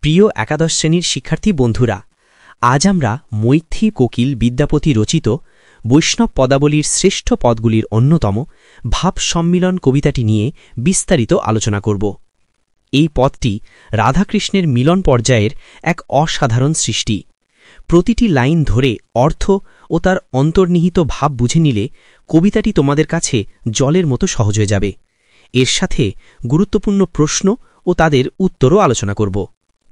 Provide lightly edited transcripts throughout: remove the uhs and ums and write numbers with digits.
প্রিয় একাদশ শ্রেণীর শিক্ষার্থী বন্ধুরা, আজ আমরা মৈথি কোকিল বিদ্যাপতি রচিত বৈষ্ণব পদাবলীর শ্রেষ্ঠ পদগুলির অন্যতম ভাব সম্মিলন কবিতাটি নিয়ে বিস্তারিত আলোচনা করব। এই পদটি রাধাকৃষ্ণের মিলন পর্যায়ের এক অসাধারণ সৃষ্টি। প্রতিটি লাইন ধরে অর্থ ও তার অন্তর্নিহিত ভাব বুঝে নিলে কবিতাটি তোমাদের কাছে জলের মতো সহজ হয়ে যাবে। এর সাথে গুরুত্বপূর্ণ প্রশ্ন ও তাদের উত্তরও আলোচনা করব।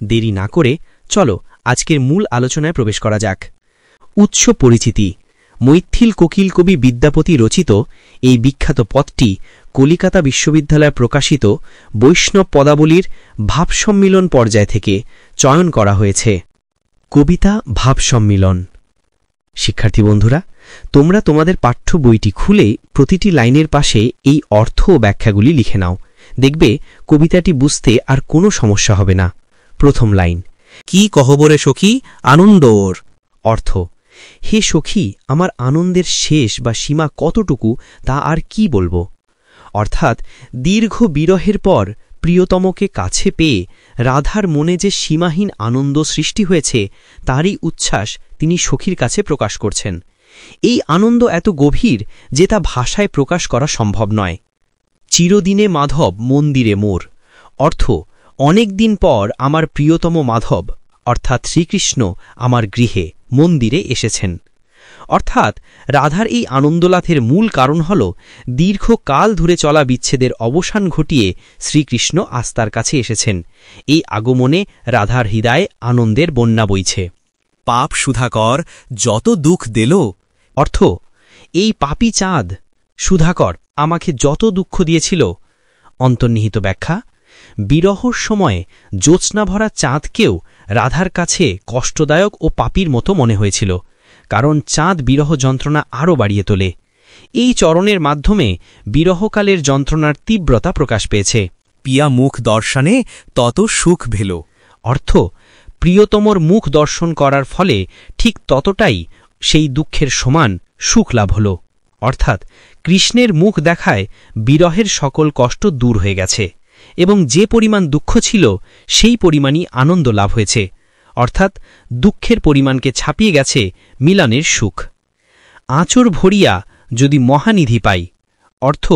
দেরি না করে চলো আজকের মূল আলোচনায় প্রবেশ করা যাক। উৎস পরিচিতি। মৈথিল কোকিল কবি বিদ্যাপতি রচিত এই বিখ্যাত পদটি কলিকাতা বিশ্ববিদ্যালয়ে প্রকাশিত বৈষ্ণব পদাবলীর ভাব সম্মিলন পর্যায় থেকে চয়ন করা হয়েছে। কবিতা ভাব সম্মিলন। শিক্ষার্থী বন্ধুরা, তোমরা তোমাদের পাঠ্য বইটি খুলে প্রতিটি লাইনের পাশে এই অর্থ ও ব্যাখ্যাগুলি লিখে নাও। দেখবে কবিতাটি বুঝতে আর কোনো সমস্যা হবে না। প্রথম লাইন, কি কহবরে সখী আনন্দ ওর। অর্থ, হে সখী, আমার আনন্দের শেষ বা সীমা কতটুকু তা আর কি বলবো। অর্থাৎ দীর্ঘ বিরহের পর প্রিয়তমকে কাছে পেয়ে রাধার মনে যে সীমাহীন আনন্দ সৃষ্টি হয়েছে তারই উচ্ছ্বাস তিনি সখীর কাছে প্রকাশ করছেন। এই আনন্দ এত গভীর যে তা ভাষায় প্রকাশ করা সম্ভব নয়। চিরদিনে মাধব মন্দিরে মোর। অর্থ, অনেক দিন পর আমার প্রিয়তম মাধব অর্থাৎ শ্রীকৃষ্ণ আমার গৃহে মন্দিরে এসেছেন। অর্থাৎ রাধার এই আনন্দলাভের মূল কারণ হল দীর্ঘকাল ধরে চলা বিচ্ছেদের অবসান ঘটিয়ে শ্রীকৃষ্ণ আজ তার কাছে এসেছেন। এই আগমনে রাধার হৃদয়ে আনন্দের বন্যা বইছে। পাপ সুধাকর যত দুঃখ দিল। অর্থ, এই পাপী চাঁদ সুধাকর আমাকে যত দুঃখ দিয়েছিল। অন্তর্নিহিত ব্যাখ্যা, বিরহর সময়ে জ্যোৎস্নাভরা চাঁদকেও রাধার কাছে কষ্টদায়ক ও পাপীর মতো মনে হয়েছিল, কারণ চাঁদ বিরহ যন্ত্রণা আরও বাড়িয়ে তোলে। এই চরণের মাধ্যমে বিরহকালের যন্ত্রণার তীব্রতা প্রকাশ পেয়েছে। পিয়া মুখ দর্শনে তত সুখ ভেল। অর্থ, প্রিয়তমর মুখ দর্শন করার ফলে ঠিক ততটাই সেই দুঃখের সমান সুখ লাভ হল। অর্থাৎ কৃষ্ণের মুখ দেখায় বিরহের সকল কষ্ট দূর হয়ে গেছে এবং যে পরিমাণ দুঃখ ছিল সেই পরিমাণই আনন্দ লাভ হয়েছে। অর্থাৎ দুঃখের পরিমাণকে ছাপিয়ে গেছে মিলনের সুখ। আঁচড় ভরিয়া যদি মহানিধি পাই। অর্থ,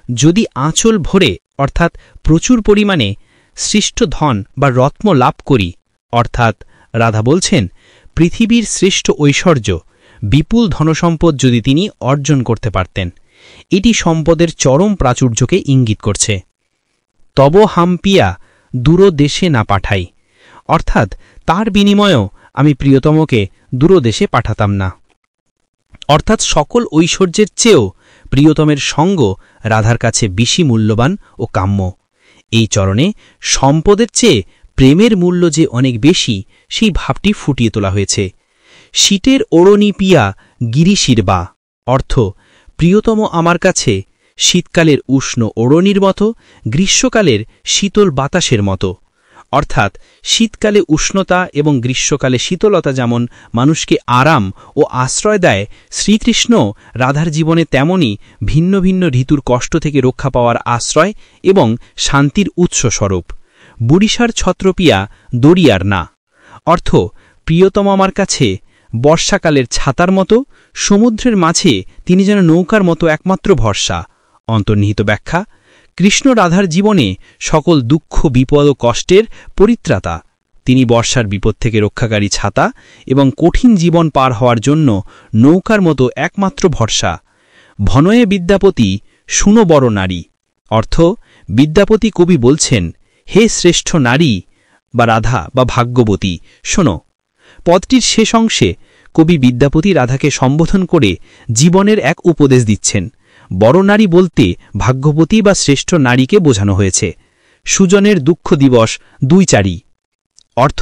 যদি আঁচল ভরে অর্থাৎ প্রচুর পরিমাণে সৃষ্ট ধন বা রত্ন লাভ করি। অর্থাৎ রাধা বলছেন পৃথিবীর শ্রেষ্ঠ ঐশ্বর্য বিপুল ধনসম্পদ যদি তিনি অর্জন করতে পারতেন। এটি সম্পদের চরম প্রাচুর্যকে ইঙ্গিত করছে। তব হাম্পিয়া দূরদেশে না পাঠাই। অর্থাৎ তার বিনিময়েও আমি প্রিয়তমকে দূরদেশে পাঠাতাম না। অর্থাৎ সকল ঐশ্বর্যের চেয়েও প্রিয়তমের সঙ্গ রাধার কাছে বেশি মূল্যবান ও কাম্য। এই চরণে সম্পদের চেয়ে প্রেমের মূল্য যে অনেক বেশি সেই ভাবটি ফুটিয়ে তোলা হয়েছে। শীতের ওড়নি পিয়া গিরিশির বা। অর্থ, প্রিয়তম আমার কাছে শীতকালের উষ্ণ ওড়নির মতো, গ্রীষ্মকালের শীতল বাতাসের মতো। অর্থাৎ শীতকালে উষ্ণতা এবং গ্রীষ্মকালে শীতলতা যেমন মানুষকে আরাম ও আশ্রয় দেয়, শ্রীকৃষ্ণ রাধার জীবনে তেমনই ভিন্ন ভিন্ন ঋতুর কষ্ট থেকে রক্ষা পাওয়ার আশ্রয় এবং শান্তির উৎসস্বরূপ। বুড়িশার ছত্রপিয়া দরিয়ার না। অর্থ, প্রিয়তম আমার কাছে বর্ষাকালের ছাতার মতো, সমুদ্রের মাঝে তিনি যেন নৌকার মতো একমাত্র ভরসা। অন্তর্নিহিত ব্যাখ্যা, কৃষ্ণ রাধার জীবনে সকল দুঃখ বিপদ ও কষ্টের পরিত্রাতা। তিনি বর্ষার বিপদ থেকে রক্ষাকারী ছাতা এবং কঠিন জীবন পার হওয়ার জন্য নৌকার মতো একমাত্র ভরসা। ভনয়ে বিদ্যাপতি শুনো বড় নারী। অর্থ, বিদ্যাপতি কবি বলছেন, হে শ্রেষ্ঠ নারী বা রাধা বা ভাগ্যবতী, শোনো। পদটির শেষ অংশে কবি বিদ্যাপতি রাধাকে সম্বোধন করে জীবনের এক উপদেশ দিচ্ছেন। বড় নারী বলতে ভাগ্যবতী বা শ্রেষ্ঠ নারীকে বোঝানো হয়েছে। সুজনের দুঃখ দিবস 2-4। অর্থ,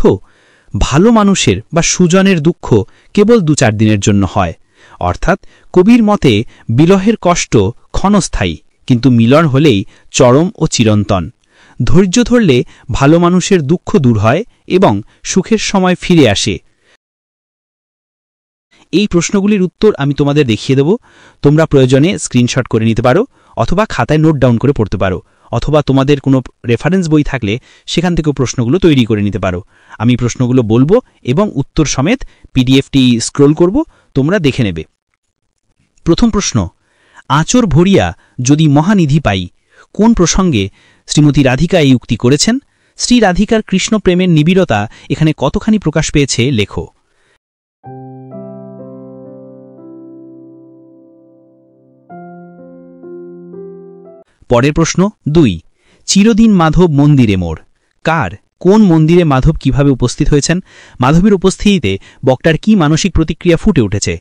ভালো মানুষের বা সুজনের দুঃখ কেবল 2-4 দিনের জন্য হয়। অর্থাৎ কবির মতে বিরহের কষ্ট ক্ষণস্থায়ী, কিন্তু মিলন হলেই চরম ও চিরন্তন। ধৈর্য ধরলে ভালো মানুষের দুঃখ দূর হয় এবং সুখের সময় ফিরে আসে। এই প্রশ্নগুলির উত্তর আমি তোমাদের দেখিয়ে দেব। তোমরা প্রয়োজনে স্ক্রিনশট করে নিতে পারো অথবা খাতায় নোট ডাউন করে পড়তে পারো। অথবা তোমাদের কোনো রেফারেন্স বই থাকলে সেখান থেকেও প্রশ্নগুলো তৈরি করে নিতে পারো। আমি প্রশ্নগুলো বলবো এবং উত্তর সমেত পিডিএফটি স্ক্রোল করব, তোমরা দেখে নেবে। প্রথম প্রশ্ন, আঁচড় ভরিয়া যদি মহানিধি পাই, কোন প্রসঙ্গে শ্রীমতী রাধিকা এই উক্তি করেছেন? শ্রী রাধিকার কৃষ্ণ প্রেমের নিবিড়তা এখানে কতখানি প্রকাশ পেয়েছে লেখো। পরের প্রশ্ন 2, চিরদিন মাধব মন্দিরে মোর, কার, কোন মন্দিরে মাধব কিভাবে উপস্থিত হয়েছেন? মাধবের উপস্থিতিতে বক্তার কি মানসিক প্রতিক্রিয়া ফুটে উঠেছে?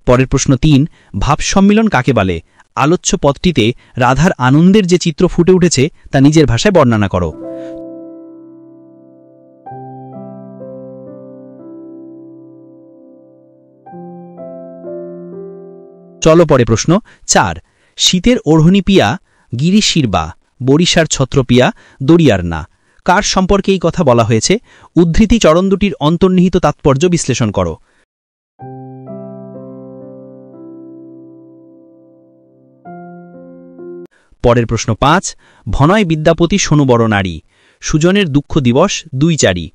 পরের প্রশ্ন 3, ভাব সম্মিলন কাকে বলে? আলোচ্য পদটিতে রাধার আনন্দের যে চিত্র ফুটে উঠেছে তা নিজের ভাষায় বর্ণনা করো। চলো পরে প্রশ্ন 4, শীতের ওড়হনি পিয়া গিরিশির বা বরিশার ছত্র পিয়া দরিয়ার না, কার সম্পর্কে এই কথা বলা হয়েছে? উদ্ধৃতি চরণ দুটির অন্তর্নিহিত তাৎপর্য বিশ্লেষণ করো। পরের প্রশ্ন 5, ভনয় বিদ্যাপতি শোনো বড় নারী, সুজনের দুঃখ দিবস 2-4,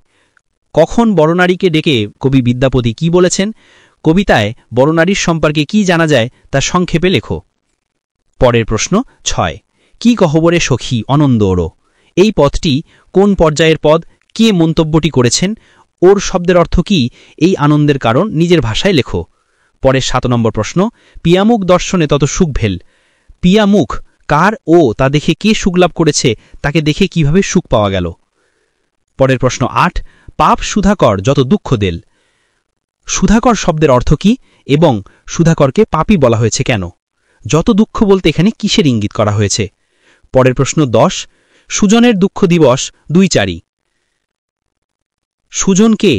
কখন বড়নারীকে ডেকে কবি বিদ্যাপতি কি বলেছেন? কবিতায় বড়নারীর সম্পর্কে কি জানা যায় তা সংক্ষেপে লেখো। পরের প্রশ্ন 6, কি গহ্বরে সখী অনন্দ ওরো, এই পদটি কোন পর্যায়ের পদ? কে মন্তব্যটি করেছেন? ওর শব্দের অর্থ কি? এই আনন্দের কারণ নিজের ভাষায় লেখো। পরের 7 নম্বর প্রশ্ন, পিয়ামুখ দর্শনে তত সুখ ভেল, পিয়ামুখ কার ও তা দেখে কে সুখলাভ করেছে, তাকে দেখে কিভাবে সুখ পাওয়া গেল? পরের প্রশ্ন 8, পাপ সুধাকর যত দুঃখ দেল, সুধাকর শব্দের অর্থ কি এবং সুধাকরকে পাপী বলা হয়েছে কেন? যত দুঃখ বলতে এখানে কিসের ইঙ্গিত করা হয়েছে? পরের প্রশ্ন 10, সুজনের দুঃখ দিবস 2-4, সুজন কে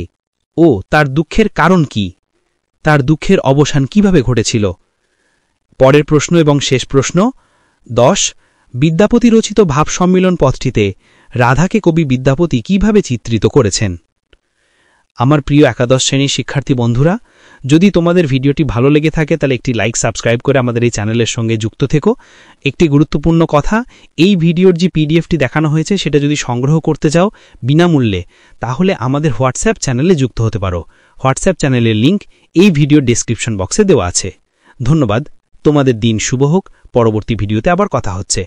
ও তার দুঃখের কারণ কি? তার দুঃখের অবসান কিভাবে ঘটেছিল? পরের প্রশ্ন এবং শেষ প্রশ্ন 10, বিদ্যাপতি রচিত ভাব সম্মিলন পথটিতে রাধাকে কবি বিদ্যাপতি কিভাবে চিত্রিত করেছেন? আমার প্রিয় একাদশ শ্রেণীর শিক্ষার্থী বন্ধুরা, যদি তোমাদের ভিডিওটি ভালো লেগে থাকে তাহলে একটি লাইক সাবস্ক্রাইব করে আমাদের এই চ্যানেলের সঙ্গে যুক্ত থেকো। একটি গুরুত্বপূর্ণ কথা, এই ভিডিওর যে পিডিএফটি দেখানো হয়েছে সেটা যদি সংগ্রহ করতে চাও বিনামূল্যে, তাহলে আমাদের হোয়াটসঅ্যাপ চ্যানেলে যুক্ত হতে পারো। হোয়াটসঅ্যাপ চ্যানেলের লিঙ্ক এই ভিডিওর ডেসক্রিপশন বক্সে দেওয়া আছে। ধন্যবাদ, তোমাদের দিন শুভ হোক। পরবর্তী ভিডিওতে আবার কথা হচ্ছে।